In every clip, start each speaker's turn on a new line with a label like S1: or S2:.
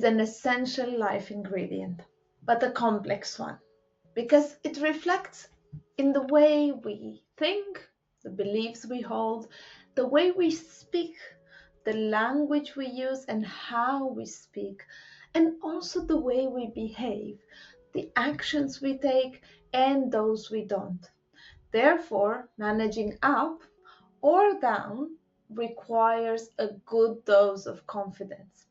S1: an essential life ingredient, but a complex one, because it reflects in the way we think, the beliefs we hold, the way we speak, the language we use, and how we speak, and also the way we behave, the actions we take, and those we don't. Therefore, managing up or down requires a good dose of confidence.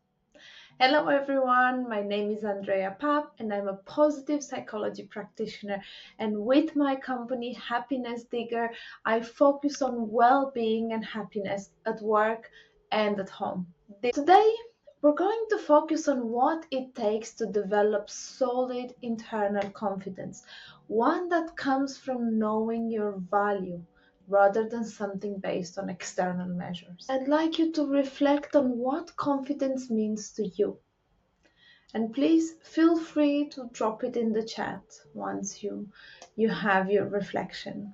S1: Hello everyone, my name is Andreea Pap and I'm a positive psychology practitioner, and with my company Happiness Digger, I focus on well-being and happiness at work and at home. Today, we're going to focus on what it takes to develop solid internal confidence, one that comes from knowing your value rather than something based on external measures. I'd like you to reflect on what confidence means to you. And please feel free to drop it in the chat once you have your reflection.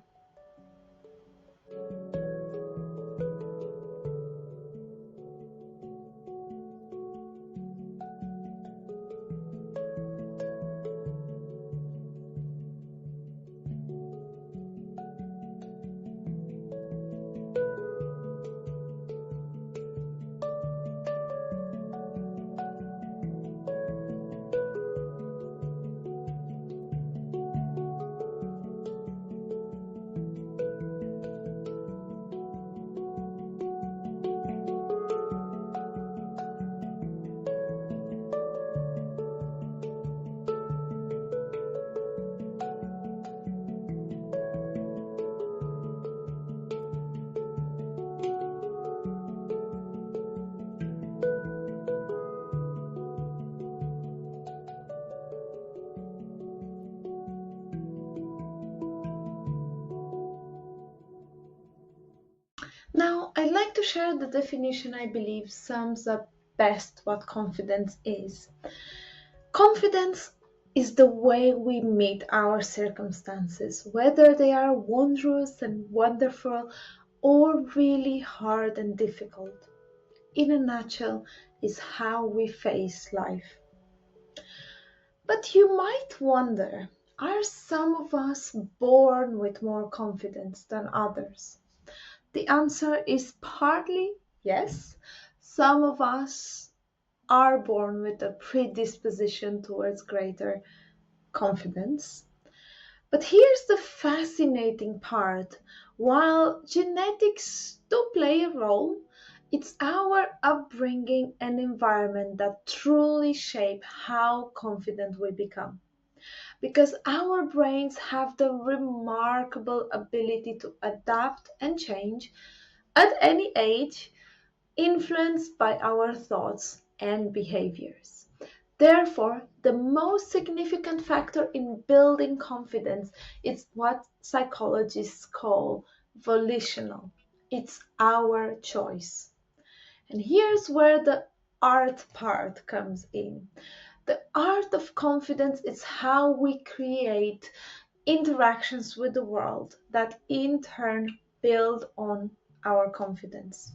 S1: Now, I'd like to share the definition I believe sums up best what confidence is. Confidence is the way we meet our circumstances, whether they are wondrous and wonderful or really hard and difficult. In a nutshell, is how we face life. But you might wonder, are some of us born with more confidence than others? The answer is partly yes. Some of us are born with a predisposition towards greater confidence. But here's the fascinating part. While genetics do play a role, it's our upbringing and environment that truly shape how confident we become. Because our brains have the remarkable ability to adapt and change at any age, influenced by our thoughts and behaviors. Therefore, the most significant factor in building confidence is what psychologists call volitional. It's our choice. And here's where the art part comes in. The art of confidence is how we create interactions with the world that in turn build on our confidence.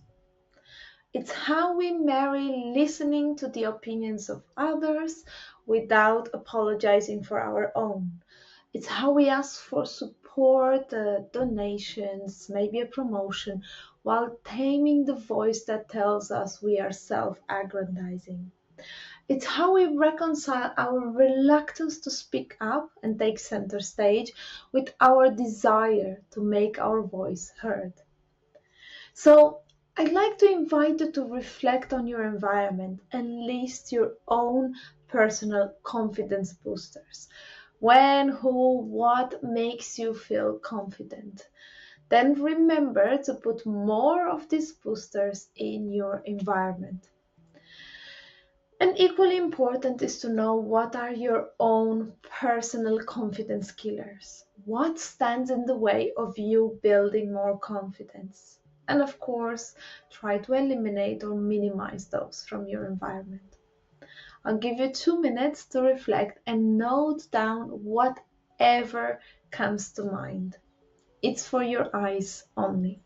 S1: It's how we marry listening to the opinions of others without apologizing for our own. It's how we ask for support, donations, maybe a promotion, while taming the voice that tells us we are self-aggrandizing. It's how we reconcile our reluctance to speak up and take center stage with our desire to make our voice heard. So, I'd like to invite you to reflect on your environment and list your own personal confidence boosters. When, who, what makes you feel confident? Then remember to put more of these boosters in your environment. And equally important is to know what are your own personal confidence killers. What stands in the way of you building more confidence? And of course, try to eliminate or minimize those from your environment. I'll give you 2 minutes to reflect and note down whatever comes to mind. It's for your eyes only.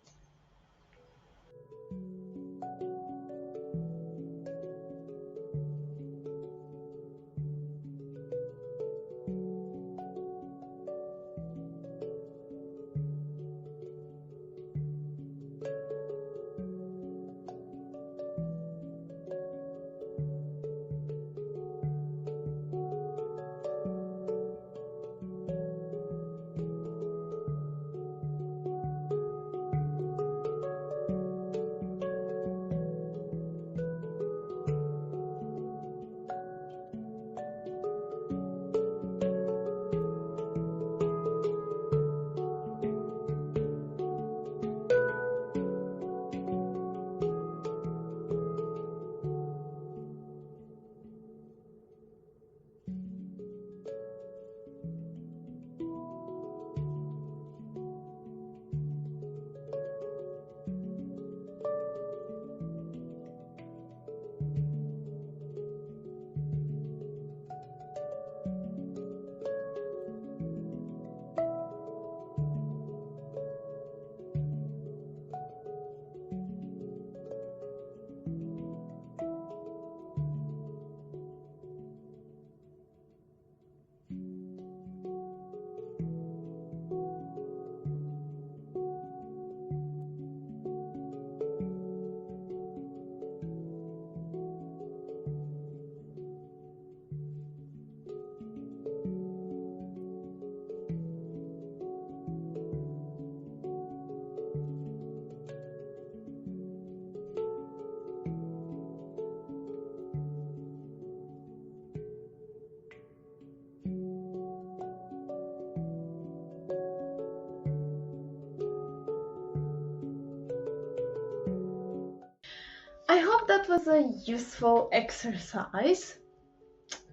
S1: I hope that was a useful exercise.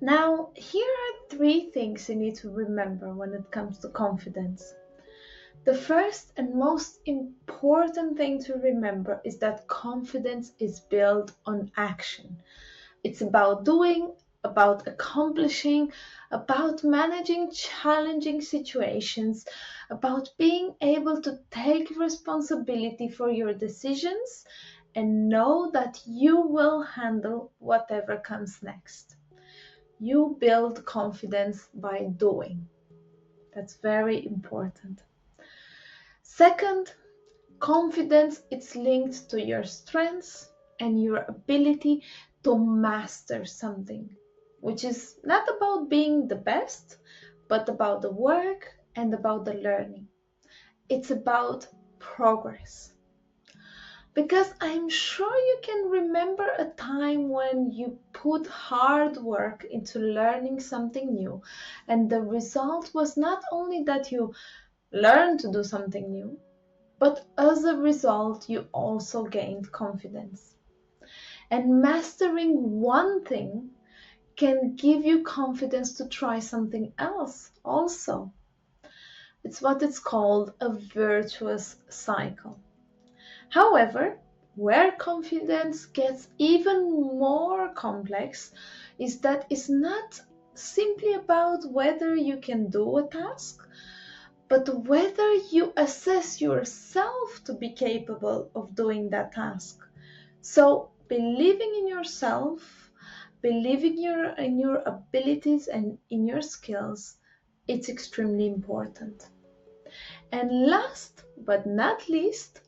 S1: Now, here are three things you need to remember when it comes to confidence. The first and most important thing to remember is that confidence is built on action. It's about doing, about accomplishing, about managing challenging situations, about being able to take responsibility for your decisions and know that you will handle whatever comes next. You build confidence by doing. That's very important. Second, confidence is linked to your strengths and your ability to master something, which is not about being the best, but about the work and about the learning. It's about progress. Because I'm sure you can remember a time when you put hard work into learning something new, and the result was not only that you learned to do something new, but as a result, you also gained confidence. And mastering one thing can give you confidence to try something else also. It's what it's called a virtuous cycle. However, where confidence gets even more complex is that it's not simply about whether you can do a task, but whether you assess yourself to be capable of doing that task. So, believing in yourself, believing in your abilities and in your skills, it's extremely important. And last but not least,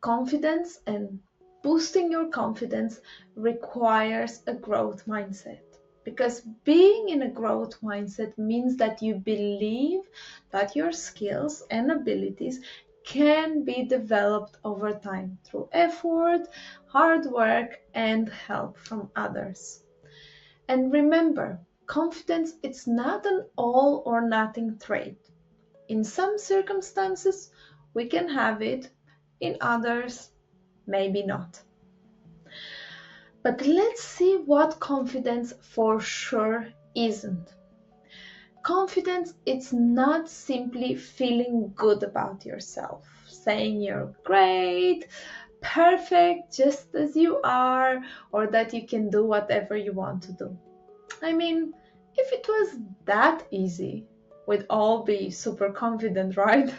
S1: confidence and boosting your confidence requires a growth mindset. Because being in a growth mindset means that you believe that your skills and abilities can be developed over time through effort, hard work, and help from others. And remember, confidence is not an all or nothing trait. In some circumstances, we can have it, in others, maybe not. But let's see what confidence for sure isn't. Confidence is not simply feeling good about yourself, saying you're great, perfect just as you are, or that you can do whatever you want to do. I mean, if it was that easy, we'd all be super confident, right?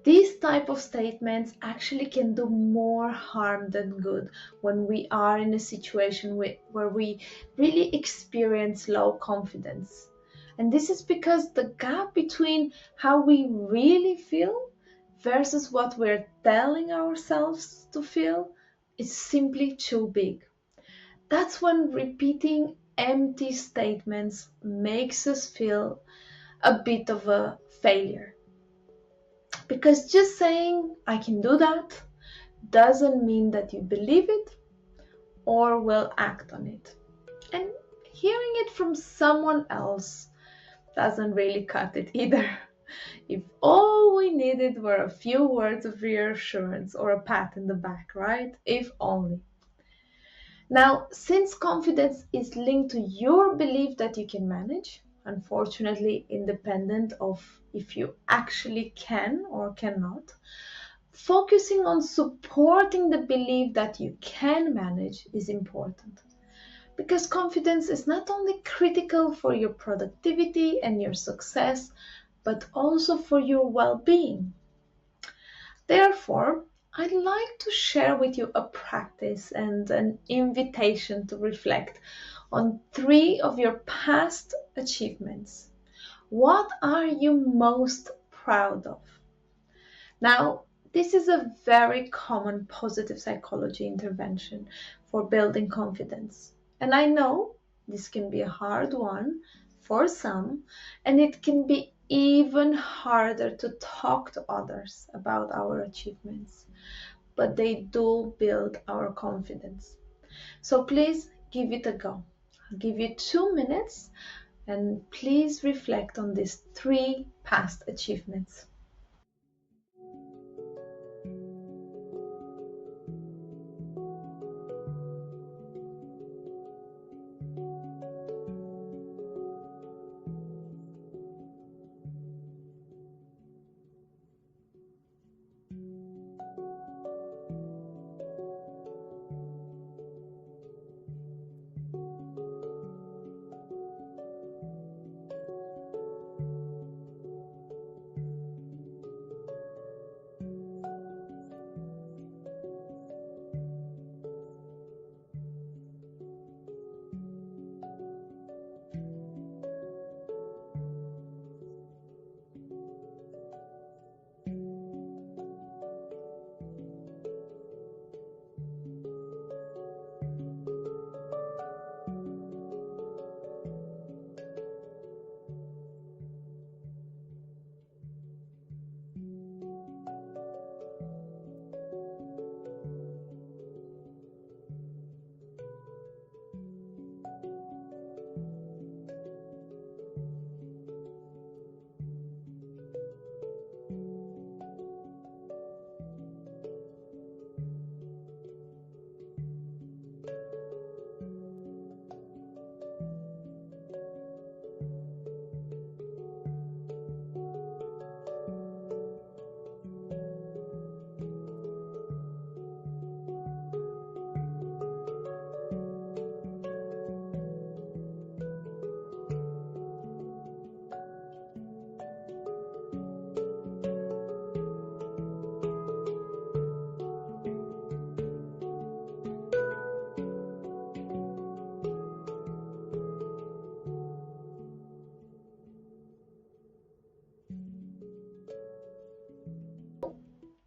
S1: These type of statements actually can do more harm than good when we are in a situation where we really experience low confidence. And this is because the gap between how we really feel versus what we're telling ourselves to feel is simply too big. That's when repeating empty statements makes us feel a bit of a failure. Because just saying, I can do that, doesn't mean that you believe it or will act on it. And hearing it from someone else doesn't really cut it either. If all we needed were a few words of reassurance or a pat in the back, right? If only. Now, since confidence is linked to your belief that you can manage, unfortunately independent of if you actually can or cannot, focusing on supporting the belief that you can manage is important. Because confidence is not only critical for your productivity and your success, but also for your well being. Therefore, I'd like to share with you a practice and an invitation to reflect on three of your past achievements. What are you most proud of? Now, this is a very common positive psychology intervention for building confidence. And I know this can be a hard one for some, and it can be even harder to talk to others about our achievements, but they do build our confidence. So please give it a go. I'll give you 2 minutes and please reflect on these three past achievements.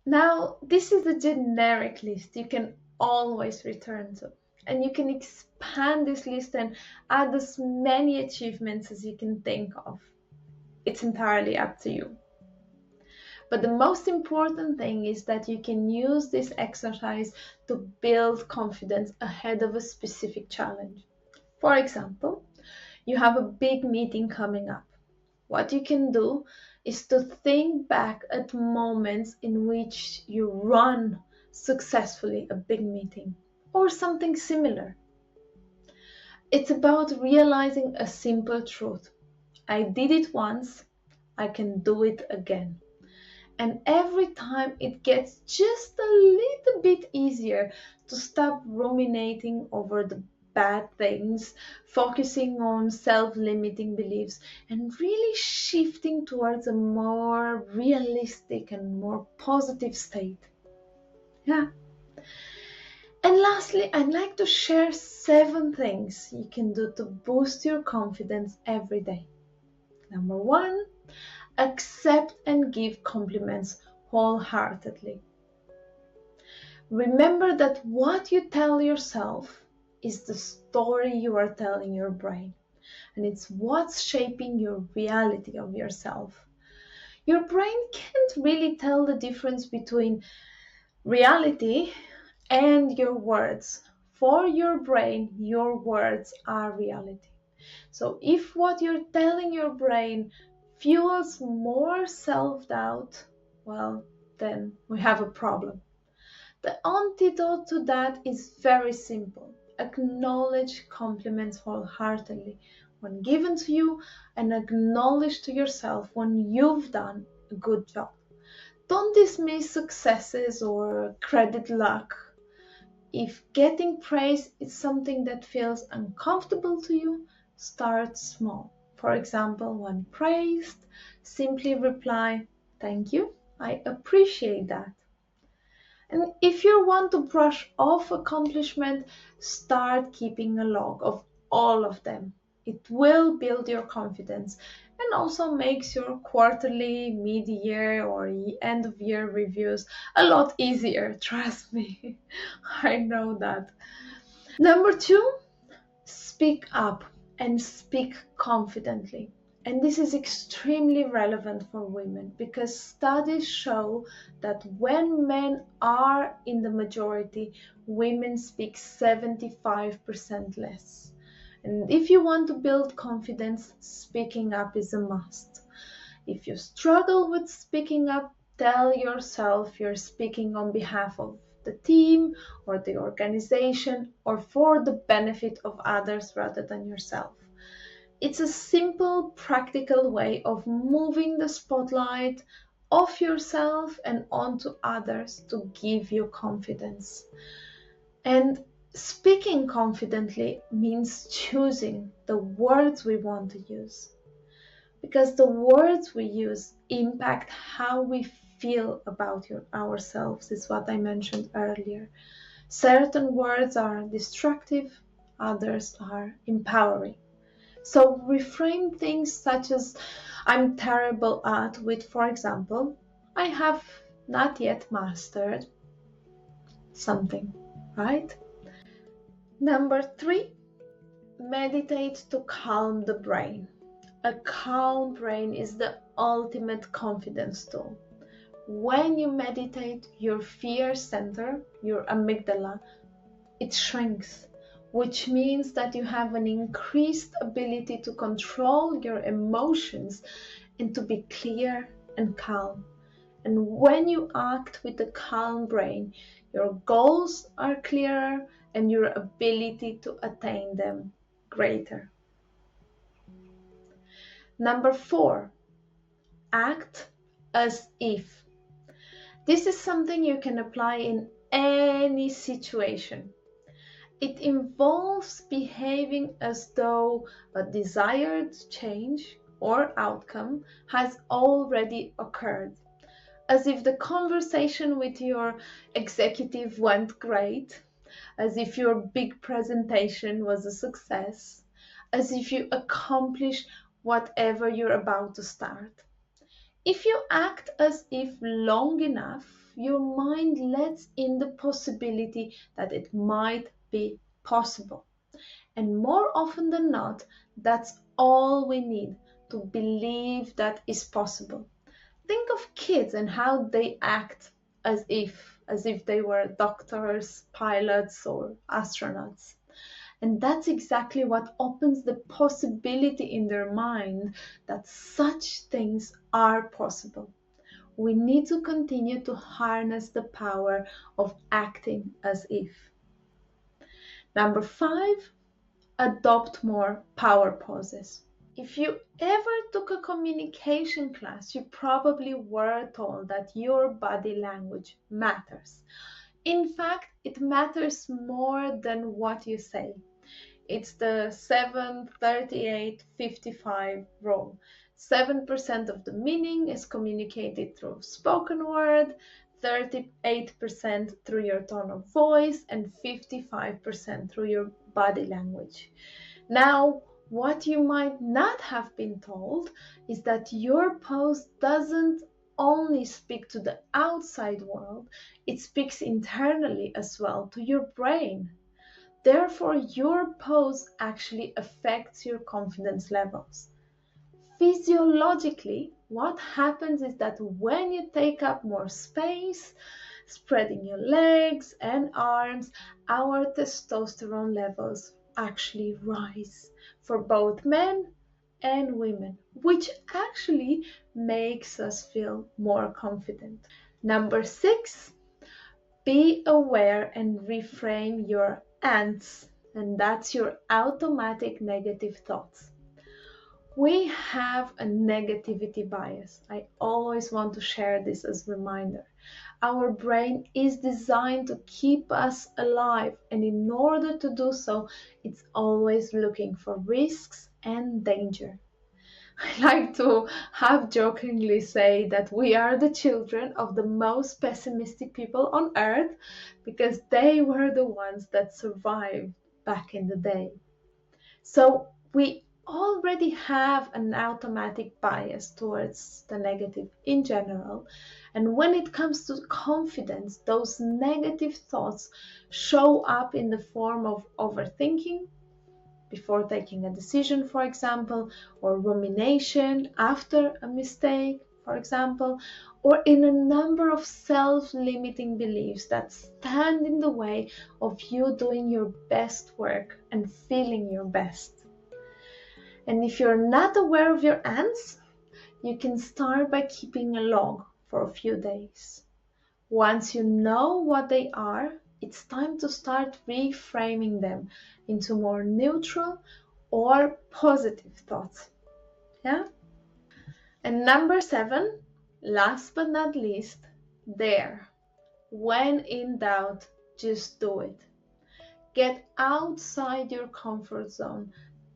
S1: Now, this is a generic list you can always return to. And you can expand this list and add as many achievements as you can think of. It's entirely up to you. But the most important thing is that you can use this exercise to build confidence ahead of a specific challenge. For example, you have a big meeting coming up. What you can do is to think back at moments in which you run successfully a big meeting or something similar. It's about realizing a simple truth. I did it once, I can do it again. And every time it gets just a little bit easier to stop ruminating over the bad things, focusing on self limiting beliefs, and really shifting towards a more realistic and more positive state. Yeah. And lastly, I'd like to share 7 things you can do to boost your confidence every day. Number 1, accept and give compliments wholeheartedly. Remember that what you tell yourself is the story you are telling your brain, and it's what's shaping your reality of yourself. Your brain can't really tell the difference between reality and your words. For your brain, your words are reality. So if what you're telling your brain fuels more self-doubt, well, then we have a problem. The antidote to that is very simple. Acknowledge compliments wholeheartedly when given to you, and acknowledge to yourself when you've done a good job. Don't dismiss successes or credit luck. If getting praise is something that feels uncomfortable to you, start small. For example, when praised, simply reply, "Thank you, I appreciate that." And if you want to brush off accomplishment, start keeping a log of all of them. It will build your confidence and also makes your quarterly, mid-year, or end-of-year reviews a lot easier. Trust me, I know that. Number 2, speak up and speak confidently. And this is extremely relevant for women because studies show that when men are in the majority, women speak 75% less. And if you want to build confidence, speaking up is a must. If you struggle with speaking up, tell yourself you're speaking on behalf of the team or the organization or for the benefit of others rather than yourself. It's a simple, practical way of moving the spotlight off yourself and onto others to give you confidence. And speaking confidently means choosing the words we want to use, because the words we use impact how we feel about ourselves, is what I mentioned earlier. Certain words are destructive, others are empowering. So reframe things such as "I'm terrible at" with, for example, "I have not yet mastered something," right? Number 3, meditate to calm the brain. A calm brain is the ultimate confidence tool. When you meditate, your fear center, your amygdala, it shrinks, which means that you have an increased ability to control your emotions and to be clear and calm. And when you act with a calm brain, your goals are clearer and your ability to attain them greater. Number 4, act as if. This is something you can apply in any situation. It involves behaving as though a desired change or outcome has already occurred, as if the conversation with your executive went great, as if your big presentation was a success, as if you accomplished whatever you're about to start. If you act as if long enough, your mind lets in the possibility that it might be possible. And more often than not, that's all we need to believe that is possible. Think of kids and how they act as if they were doctors, pilots, or astronauts. And that's exactly what opens the possibility in their mind that such things are possible. We need to continue to harness the power of acting as if. Number 5, adopt more power poses. If you ever took a communication class, you probably were told that your body language matters. In fact, it matters more than what you say. It's the 7-38-55 rule. 7% of the meaning is communicated through spoken word, 38% through your tone of voice, and 55% through your body language. Now, what you might not have been told is that your pose doesn't only speak to the outside world, it speaks internally as well to your brain. Therefore, your pose actually affects your confidence levels. Physiologically, what happens is that when you take up more space, spreading your legs and arms, our testosterone levels actually rise for both men and women, which actually makes us feel more confident. Number 6, be aware and reframe your ants, and that's your automatic negative thoughts. We have a negativity bias. I always want to share this as a reminder. Our brain is designed to keep us alive, and in order to do so, it's always looking for risks and danger. I like to half jokingly say that we are the children of the most pessimistic people on earth because they were the ones that survived back in the day. So we already have an automatic bias towards the negative in general. And when it comes to confidence, those negative thoughts show up in the form of overthinking before taking a decision, for example, or rumination after a mistake, for example, or in a number of self-limiting beliefs that stand in the way of you doing your best work and feeling your best. And if you're not aware of your ants, you can start by keeping a log for a few days. Once you know what they are, it's time to start reframing them into more neutral or positive thoughts. Yeah? And number 7, last but not least, dare. When in doubt, just do it. Get outside your comfort zone,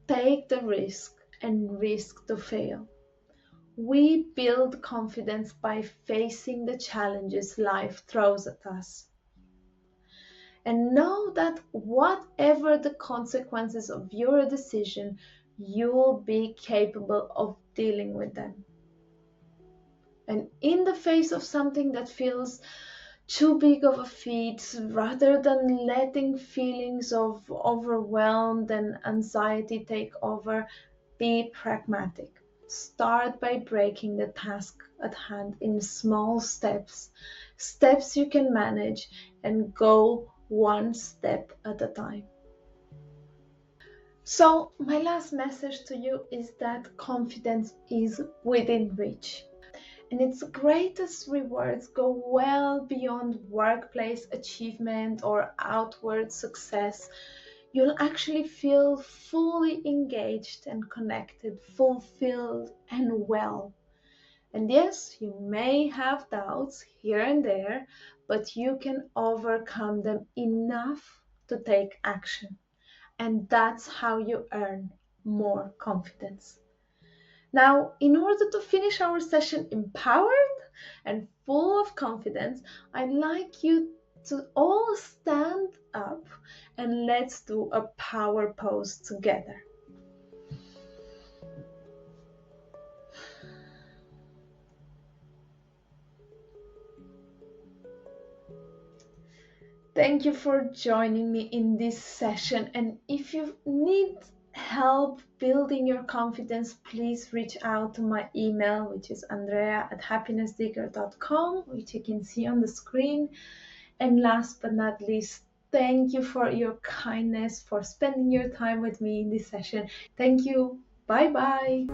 S1: take the risk, and risk to fail. We build confidence by facing the challenges life throws at us. And know that whatever the consequences of your decision, you'll be capable of dealing with them. And in the face of something that feels too big of a feat, rather than letting feelings of overwhelmed and anxiety take over, be pragmatic. Start by breaking the task at hand in small steps, steps you can manage, and go one step at a time. So, my last message to you is that confidence is within reach. And its greatest rewards go well beyond workplace achievement or outward success. You'll actually feel fully engaged and connected, fulfilled and well. And yes, you may have doubts here and there, but you can overcome them enough to take action. And that's how you earn more confidence. Now, in order to finish our session empowered and full of confidence, I'd like you to all stand up and let's do a power pose together. Thank you for joining me in this session. And if you need help building your confidence, please reach out to my email, which is andrea@happinessdigger.com, which you can see on the screen. And last but not least, thank you for your kindness, for spending your time with me in this session. Thank you. Bye bye.